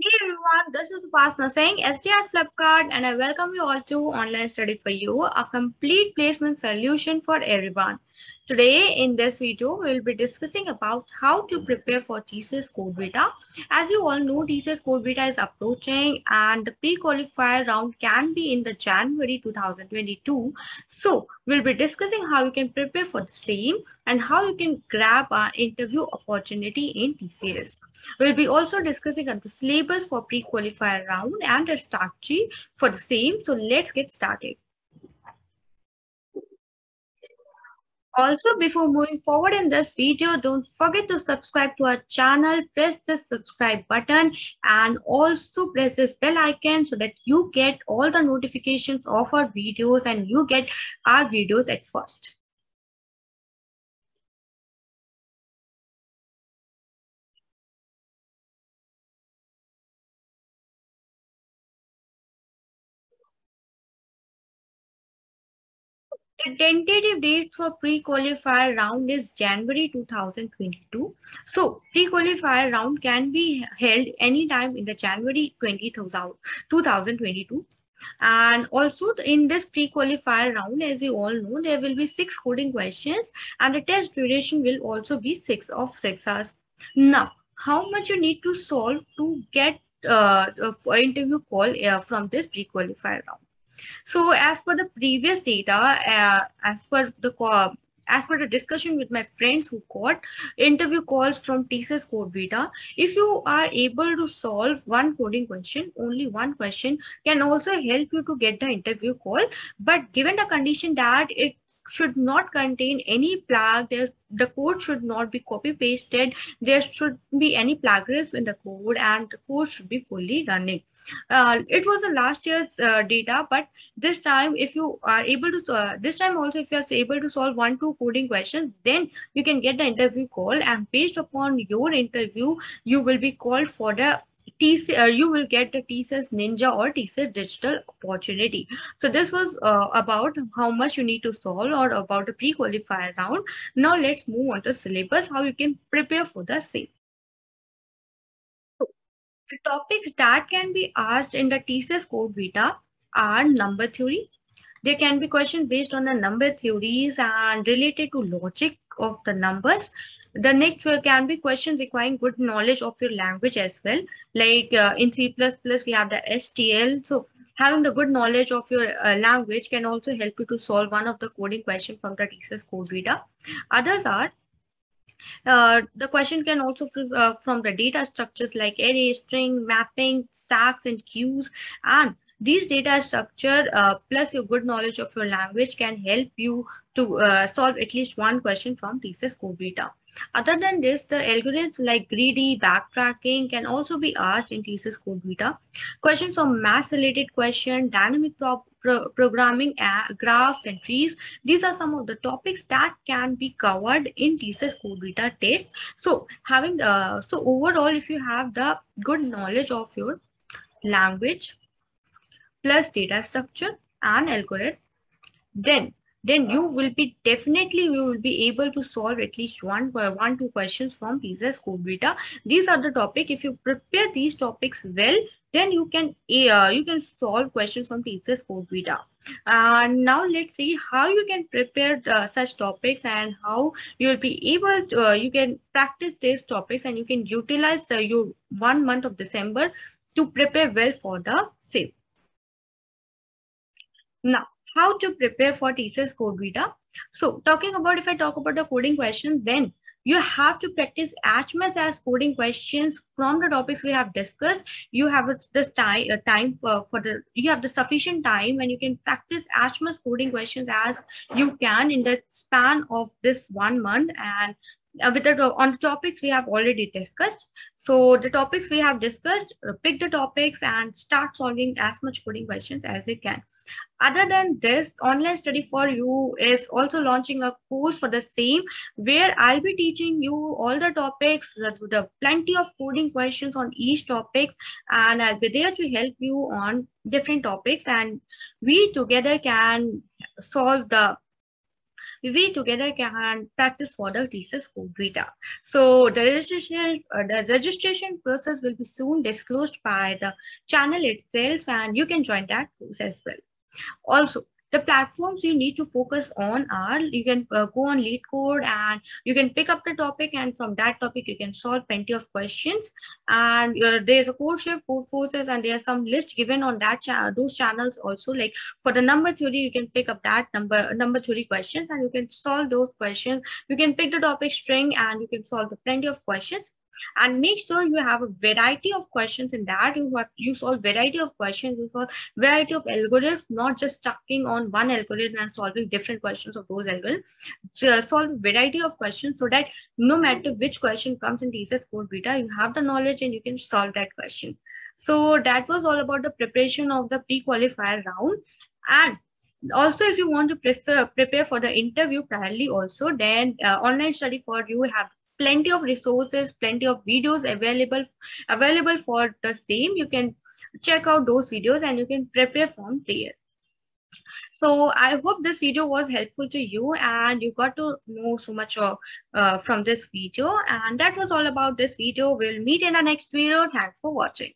Hey everyone, this is Upasana saying SDR Flipkart and I welcome you all to Online Study for You, a complete placement solution for everyone. Today in this video, we will be discussing about how to prepare for TCS Code Beta. As you all know, TCS Code Beta is approaching and the pre-qualifier round can be in the January 2022. So we'll be discussing how you can prepare for the same and how you can grab an interview opportunity in TCS. We'll be also discussing the syllabus for pre-qualifier round and a strategy for the same. So let's get started. Also, before moving forward in this video, don't forget to subscribe to our channel, press the subscribe button and also press this bell icon so that you get all the notifications of our videos and you get our videos at first. The tentative date for pre-qualifier round is January 2022. So pre-qualifier round can be held anytime in the January 2022. And also in this pre-qualifier round, as you all know, there will be 6 coding questions and the test duration will also be 6 hours. Now, how much you need to solve to get for interview call from this pre-qualifier round? So as per the previous data, as per the discussion with my friends who got interview calls from TCS Code Beta, if you are able to solve one coding question, only one question can also help you to get the interview call. But given the condition that it should not contain any the code should not be copy pasted, there should be any plagiarism in the code, and the code should be fully running. It was the last year's data, but this time if you are able to this time also if you are able to solve 1 2 coding questions, then you can get the interview call, and based upon your interview you will be called for the you will get the TCS Ninja or TCS Digital opportunity. So this was about how much you need to solve or about the pre-qualifier round. Now let's move on to syllabus, how you can prepare for the same. The topics that can be asked in the TCS Code Beta are number theory. There can be questions based on the number theories and related to logic of the numbers. The next can be questions requiring good knowledge of your language as well. Like in C++, we have the STL. So having the good knowledge of your language can also help you to solve one of the coding questions from the TCS Code Beta. Others are the question can also from the data structures like array, string, mapping, stacks, and queues. And these data structure plus your good knowledge of your language can help you to solve at least one question from TCS Code Beta. Other than this, the algorithms like greedy, backtracking can also be asked in TCS Code Beta. Questions on math-related question, dynamic programming, graphs, and trees, these are some of the topics that can be covered in TCS Code Beta test. So having the so overall, if you have the good knowledge of your language plus data structure and algorithm, then you will be definitely you will be able to solve at least 2 questions from TCS Code Beta. These are the topic. If you prepare these topics well, then you can solve questions from TCS Code Beta. And now let's see how you can prepare such topics and how you will be able to you can practice these topics and you can utilize your 1 month of December to prepare well for the same. Now, how to prepare for TCS Code Beta? So, if I talk about the coding questions, then you have to practice as much as coding questions from the topics we have discussed. You have the time for the you have the sufficient time and you can practice as much coding questions as you can in the span of this 1 month. And with on the topics we have already discussed. So the topics we have discussed, pick the topics and start solving as much coding questions as you can. Other than this, Online Study for You is also launching a course for the same, where I'll be teaching you all the topics, the plenty of coding questions on each topic, and I'll be there to help you on different topics, and we together can solve the we together can practice for the TCS Code Vita. So the registration process will be soon disclosed by the channel itself, and you can join that course as well. Also, the platforms you need to focus on are, you can go on LeetCode and you can pick up the topic, and from that topic you can solve plenty of questions. And there's a CodeChef, Codeforces, and there's some list given on that those channels also. Like for the number theory, you can pick up that number theory questions and you can solve those questions. You can pick the topic string and you can solve the plenty of questions. And make sure you have a variety of questions in that. You solve variety of questions, you solve variety of algorithms, not just stucking on one algorithm and solving different questions of those algorithms. Solve a variety of questions so that no matter which question comes in TCS Code Beta, you have the knowledge and you can solve that question. So that was all about the preparation of the pre-qualifier round. And also, if you want to prepare for the interview priorly also, then online study for you have plenty of resources, plenty of videos available for the same. You can check out those videos and you can prepare from there. So I hope this video was helpful to you and you got to know so much from this video. And that was all about this video. We'll meet in the next video. Thanks for watching.